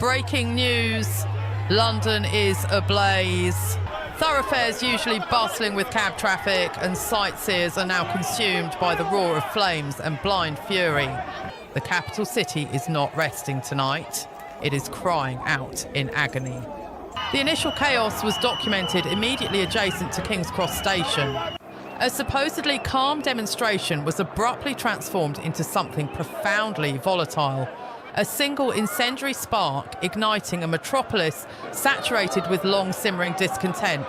Breaking news, London is ablaze. Thoroughfares usually bustling with cab traffic, and sightseers are now consumed by the roar of flames and blind fury. The capital city is not resting tonight. It is crying out in agony. The initial chaos was documented immediately adjacent to King's Cross Station. A supposedly calm demonstration was abruptly transformed into something profoundly volatile. A single incendiary spark igniting a metropolis saturated with long-simmering discontent.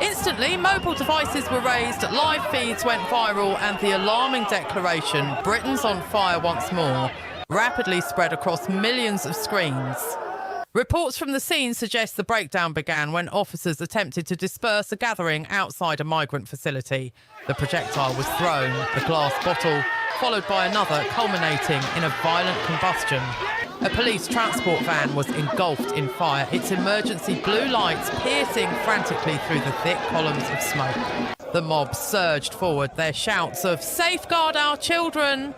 Instantly, mobile devices were raised, live feeds went viral, and the alarming declaration, "Britain's on fire once more," rapidly spread across millions of screens. Reports from the scene suggest the breakdown began when officers attempted to disperse a gathering outside a migrant facility. The projectile was thrown, the glass bottle, followed by another, culminating in a violent combustion. A police transport van was engulfed in fire, its emergency blue lights piercing frantically through the thick columns of smoke. The mob surged forward, their shouts of "Safeguard our children!"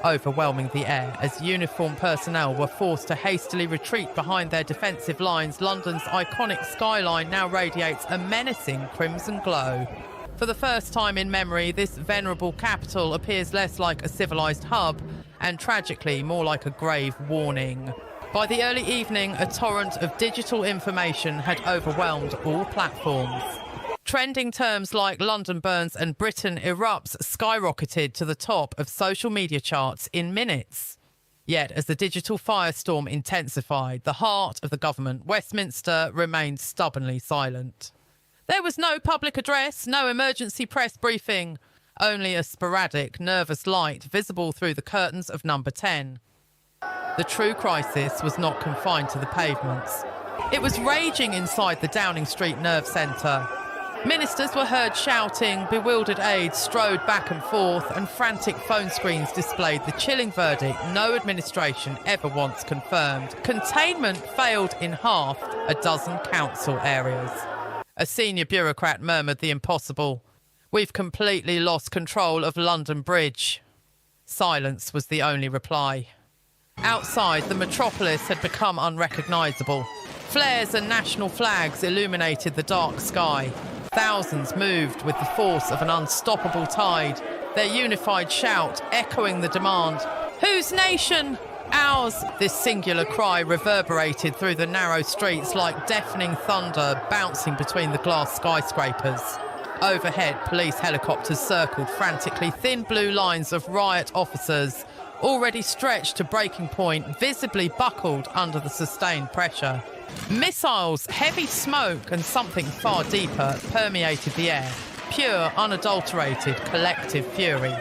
overwhelming the air as uniformed personnel were forced to hastily retreat behind their defensive lines. London's iconic skyline now radiates a menacing crimson glow. For the first time in memory, this venerable capital appears less like a civilised hub and tragically more like a grave warning. By the early evening, a torrent of digital information had overwhelmed all platforms. Trending terms like London burns and Britain erupts skyrocketed to the top of social media charts in minutes. Yet, as the digital firestorm intensified, the heart of the government, Westminster, remained stubbornly silent. There was no public address, no emergency press briefing, only a sporadic, nervous light visible through the curtains of Number 10. The true crisis was not confined to the pavements. It was raging inside the Downing Street nerve centre. Ministers were heard shouting, bewildered aides strode back and forth, and frantic phone screens displayed the chilling verdict no administration ever once confirmed. Containment failed in half a dozen council areas. A senior bureaucrat murmured the impossible. "We've completely lost control of London Bridge." Silence was the only reply. Outside, the metropolis had become unrecognisable. Flares and national flags illuminated the dark sky. Thousands moved with the force of an unstoppable tide, their unified shout echoing the demand, "Whose nation? Ours!" This singular cry reverberated through the narrow streets like deafening thunder bouncing between the glass skyscrapers. Overhead, police helicopters circled frantically, thin blue lines of riot officers, already stretched to breaking point, visibly buckled under the sustained pressure. Missiles, heavy smoke, and something far deeper permeated the air. Pure, unadulterated, collective fury.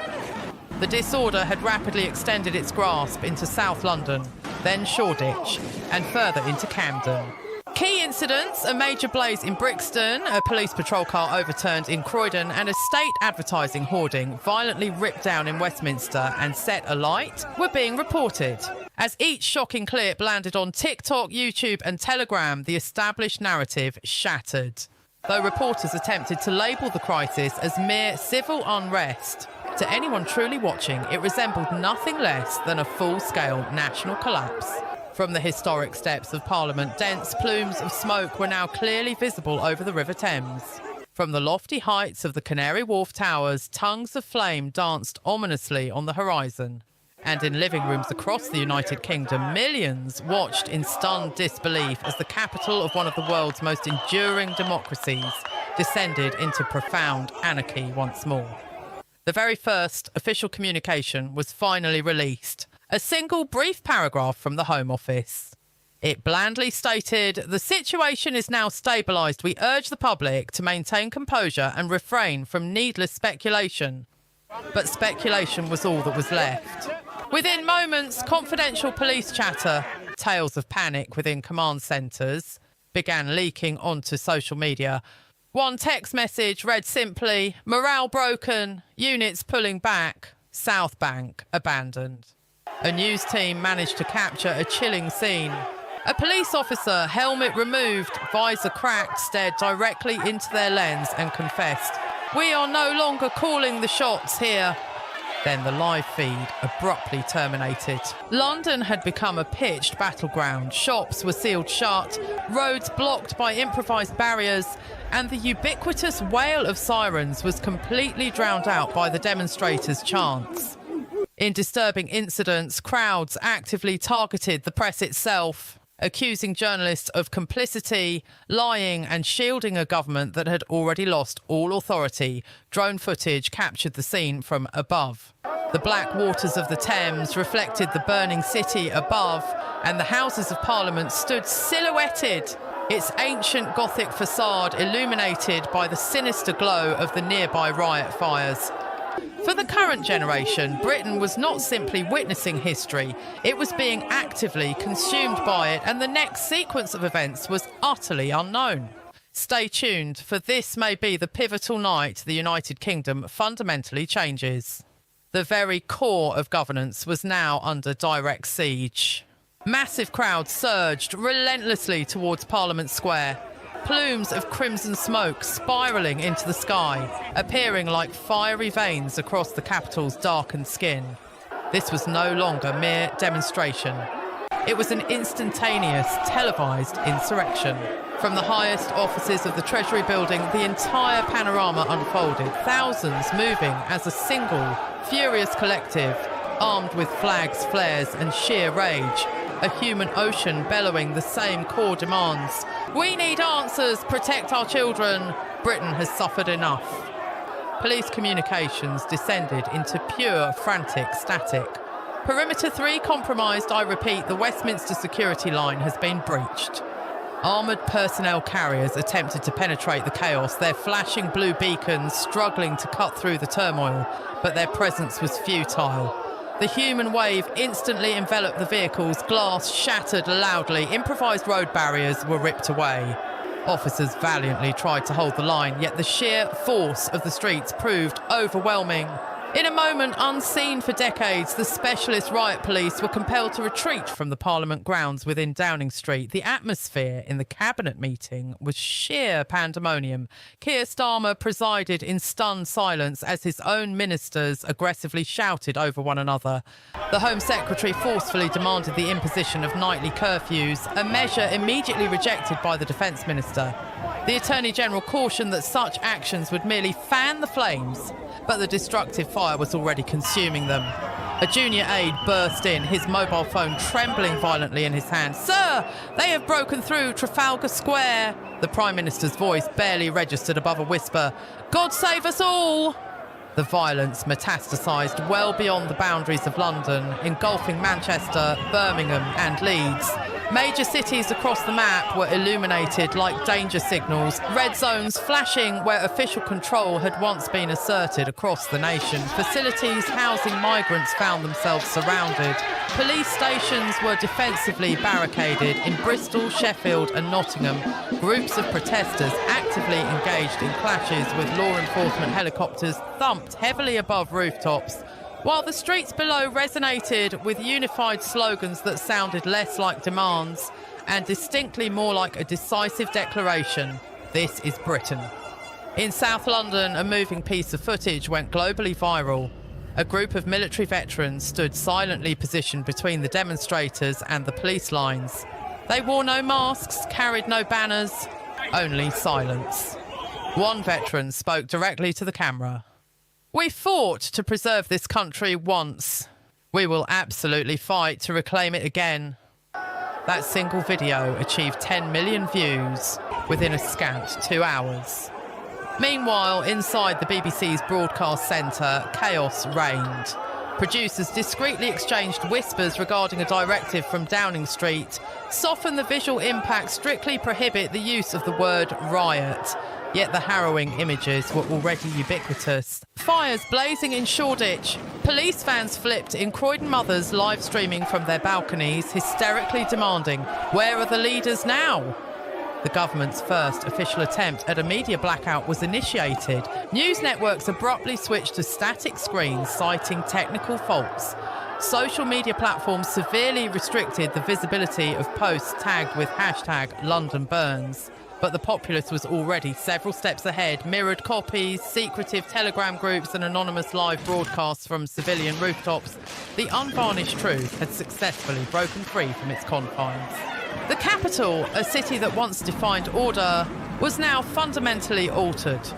The disorder had rapidly extended its grasp into South London, then Shoreditch, and further into Camden. Key incidents: a major blaze in Brixton, a police patrol car overturned in Croydon, and a state advertising hoarding violently ripped down in Westminster and set alight, were being reported. As each shocking clip landed on TikTok, YouTube and Telegram, the established narrative shattered. Though reporters attempted to label the crisis as mere civil unrest, to anyone truly watching, it resembled nothing less than a full-scale national collapse. From the historic steps of Parliament, dense plumes of smoke were now clearly visible over the River Thames. From the lofty heights of the Canary Wharf towers, tongues of flame danced ominously on the horizon. And in living rooms across the United Kingdom, millions watched in stunned disbelief as the capital of one of the world's most enduring democracies descended into profound anarchy once more. The very first official communication was finally released. A single brief paragraph from the Home Office. It blandly stated, "The situation is now stabilised. We urge the public to maintain composure and refrain from needless speculation." But speculation was all that was left. Within moments, confidential police chatter, tales of panic within command centres, began leaking onto social media. One text message read simply, "Morale broken, units pulling back, South Bank abandoned." A news team managed to capture a chilling scene. A police officer, helmet removed, visor cracked, stared directly into their lens and confessed, "We are no longer calling the shots here." Then the live feed abruptly terminated. London had become a pitched battleground. Shops were sealed shut, roads blocked by improvised barriers, and the ubiquitous wail of sirens was completely drowned out by the demonstrators' chants. In disturbing incidents, crowds actively targeted the press itself, accusing journalists of complicity, lying and shielding a government that had already lost all authority. Drone footage captured the scene from above. The black waters of the Thames reflected the burning city above, and the Houses of Parliament stood silhouetted, its ancient Gothic facade illuminated by the sinister glow of the nearby riot fires. For the current generation, Britain was not simply witnessing history, it was being actively consumed by it, and the next sequence of events was utterly unknown. Stay tuned, for this may be the pivotal night the United Kingdom fundamentally changes. The very core of governance was now under direct siege. Massive crowds surged relentlessly towards Parliament Square. Plumes of crimson smoke spiralling into the sky, appearing like fiery veins across the capital's darkened skin. This was no longer mere demonstration. It was an instantaneous, televised insurrection. From the highest offices of the Treasury building, the entire panorama unfolded, thousands moving as a single, furious collective, armed with flags, flares and sheer rage. A human ocean bellowing the same core demands. We need answers, protect our children. Britain has suffered enough. Police communications descended into pure frantic static. Perimeter 3 compromised, I repeat, the Westminster security line has been breached. Armoured personnel carriers attempted to penetrate the chaos, their flashing blue beacons struggling to cut through the turmoil, but their presence was futile. The human wave instantly enveloped the vehicles, glass shattered loudly, improvised road barriers were ripped away. Officers valiantly tried to hold the line, yet the sheer force of the streets proved overwhelming. In a moment unseen for decades, the specialist riot police were compelled to retreat from the Parliament grounds within Downing Street. The atmosphere in the cabinet meeting was sheer pandemonium. Keir Starmer presided in stunned silence as his own ministers aggressively shouted over one another. The Home Secretary forcefully demanded the imposition of nightly curfews, a measure immediately rejected by the Defence Minister. The Attorney General cautioned that such actions would merely fan the flames, but the destructive fire was already consuming them. A junior aide burst in, his mobile phone trembling violently in his hand. "Sir, they have broken through Trafalgar Square." The Prime Minister's voice barely registered above a whisper. "God save us all!" The violence metastasised well beyond the boundaries of London, engulfing Manchester, Birmingham and Leeds. Major cities across the map were illuminated like danger signals, red zones flashing where official control had once been asserted across the nation. Facilities housing migrants found themselves surrounded. Police stations were defensively barricaded. In Bristol, Sheffield and Nottingham, groups of protesters actively engaged in clashes with law enforcement helicopters thumped heavily above rooftops, while the streets below resonated with unified slogans that sounded less like demands and distinctly more like a decisive declaration. This is Britain. In South London, a moving piece of footage went globally viral. A group of military veterans stood silently positioned between the demonstrators and the police lines. They wore no masks, carried no banners, only silence. One veteran spoke directly to the camera. "We fought to preserve this country once. We will absolutely fight to reclaim it again." That single video achieved 10 million views within a scant 2 hours. Meanwhile, inside the BBC's broadcast centre, chaos reigned. Producers discreetly exchanged whispers regarding a directive from Downing Street, soften the visual impact, strictly prohibit the use of the word riot. Yet the harrowing images were already ubiquitous. Fires blazing in Shoreditch. Police vans flipped in Croydon mothers live streaming from their balconies, hysterically demanding, "Where are the leaders now?" The government's first official attempt at a media blackout was initiated. News networks abruptly switched to static screens, citing technical faults. Social media platforms severely restricted the visibility of posts tagged with #LondonBurns. But the populace was already several steps ahead. Mirrored copies, secretive telegram groups and anonymous live broadcasts from civilian rooftops. The unvarnished truth had successfully broken free from its confines. The capital, a city that once defined order, was now fundamentally altered.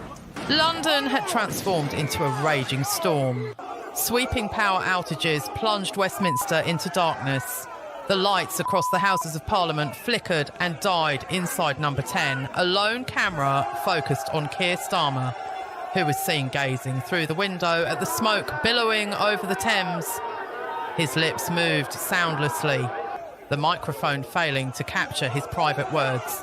London had transformed into a raging storm. Sweeping power outages plunged Westminster into darkness. The lights across the Houses of Parliament flickered and died inside Number 10. A lone camera focused on Keir Starmer, who was seen gazing through the window at the smoke billowing over the Thames. His lips moved soundlessly, the microphone failing to capture his private words.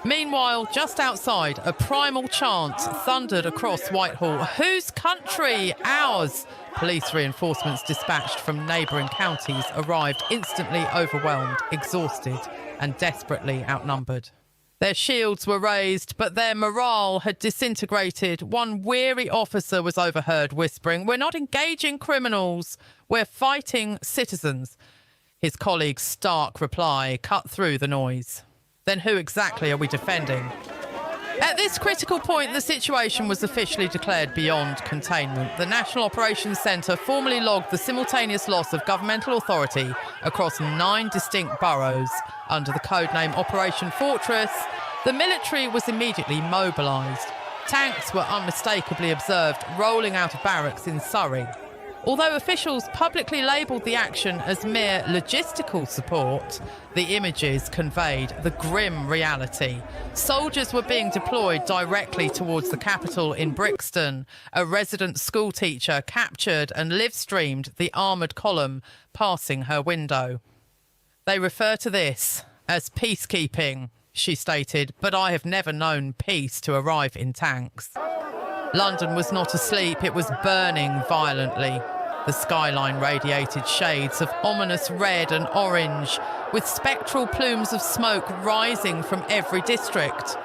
Meanwhile, just outside, a primal chant thundered across Whitehall. Whose country? Ours! Police reinforcements dispatched from neighbouring counties arrived instantly overwhelmed, exhausted and desperately outnumbered. Their shields were raised, but their morale had disintegrated. One weary officer was overheard whispering, "We're not engaging criminals, we're fighting citizens." His colleague's stark reply cut through the noise. Then who exactly are we defending? At this critical point, the situation was officially declared beyond containment. The National Operations Centre formally logged the simultaneous loss of governmental authority across 9 distinct boroughs. Under the codename Operation Fortress, the military was immediately mobilised. Tanks were unmistakably observed rolling out of barracks in Surrey. Although officials publicly labelled the action as mere logistical support, the images conveyed the grim reality. Soldiers were being deployed directly towards the capital in Brixton. A resident schoolteacher captured and live-streamed the armoured column passing her window. "They refer to this as peacekeeping," she stated, "but I have never known peace to arrive in tanks." London was not asleep, it was burning violently. The skyline radiated shades of ominous red and orange, with spectral plumes of smoke rising from every district.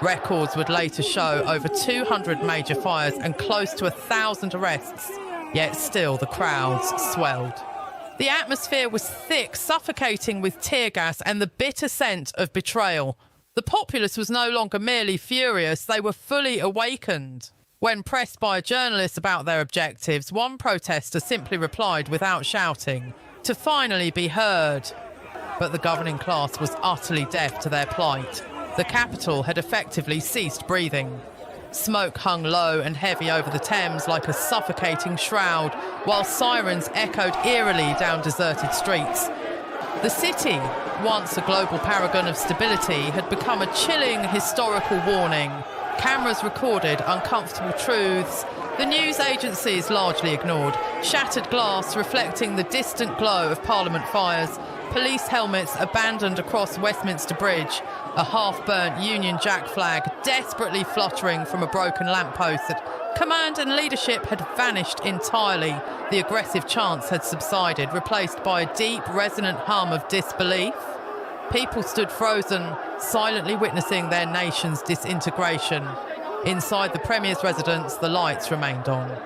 Records would later show over 200 major fires and close to 1,000 arrests, yet still the crowds swelled. The atmosphere was thick, suffocating with tear gas and the bitter scent of betrayal. The populace was no longer merely furious, they were fully awakened. When pressed by journalists about their objectives, one protester simply replied without shouting, "To finally be heard." But the governing class was utterly deaf to their plight. The capital had effectively ceased breathing. Smoke hung low and heavy over the Thames like a suffocating shroud, while sirens echoed eerily down deserted streets. The city, once a global paragon of stability, had become a chilling historical warning. Cameras recorded uncomfortable truths. The news agencies largely ignored. Shattered glass reflecting the distant glow of Parliament fires. Police helmets abandoned across Westminster Bridge. A half-burnt Union Jack flag desperately fluttering from a broken lamppost. Command and leadership had vanished entirely. The aggressive chants had subsided, replaced by a deep, resonant hum of disbelief. People stood frozen, silently witnessing their nation's disintegration. Inside the Premier's residence, the lights remained on.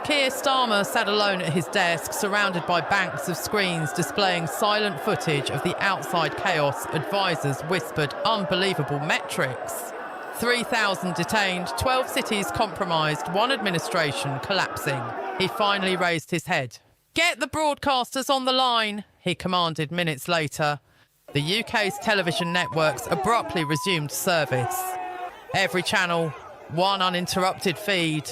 Keir Starmer sat alone at his desk, surrounded by banks of screens displaying silent footage of the outside chaos. Advisors whispered unbelievable metrics. 3,000 detained, 12 cities compromised, one administration collapsing. He finally raised his head. "Get the broadcasters on the line," he commanded minutes later. The UK's television networks abruptly resumed service. Every channel, one uninterrupted feed.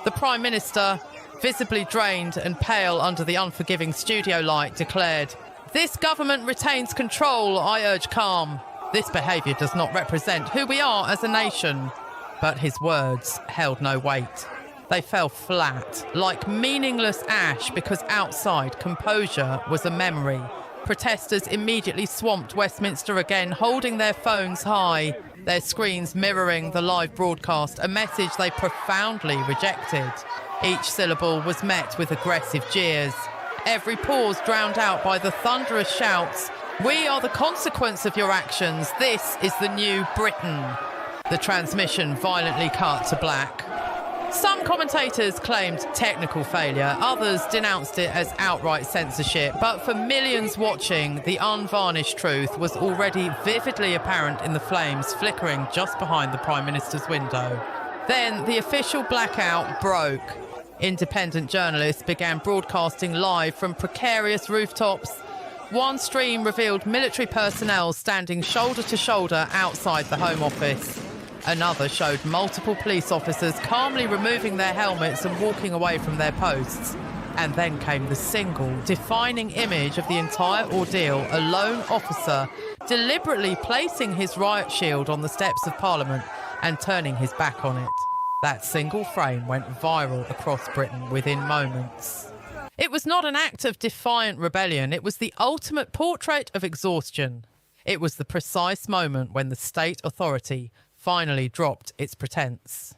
The Prime Minister, visibly drained and pale under the unforgiving studio light, declared, "This government retains control, I urge calm. This behaviour does not represent who we are as a nation." But his words held no weight. They fell flat, like meaningless ash, because outside composure was a memory. Protesters immediately swamped Westminster again, holding their phones high, their screens mirroring the live broadcast, a message they profoundly rejected. Each syllable was met with aggressive jeers, every pause drowned out by the thunderous shouts, "We are the consequence of your actions. This is the new Britain." The transmission violently cut to black. Some commentators claimed technical failure, others denounced it as outright censorship, but for millions watching, the unvarnished truth was already vividly apparent in the flames flickering just behind the Prime Minister's window. Then the official blackout broke. Independent journalists began broadcasting live from precarious rooftops. One stream revealed military personnel standing shoulder to shoulder outside the Home Office. Another showed multiple police officers calmly removing their helmets and walking away from their posts. And then came the single, defining image of the entire ordeal, a lone officer deliberately placing his riot shield on the steps of Parliament and turning his back on it. That single frame went viral across Britain within moments. It was not an act of defiant rebellion, it was the ultimate portrait of exhaustion. It was the precise moment when the state authority finally dropped its pretense.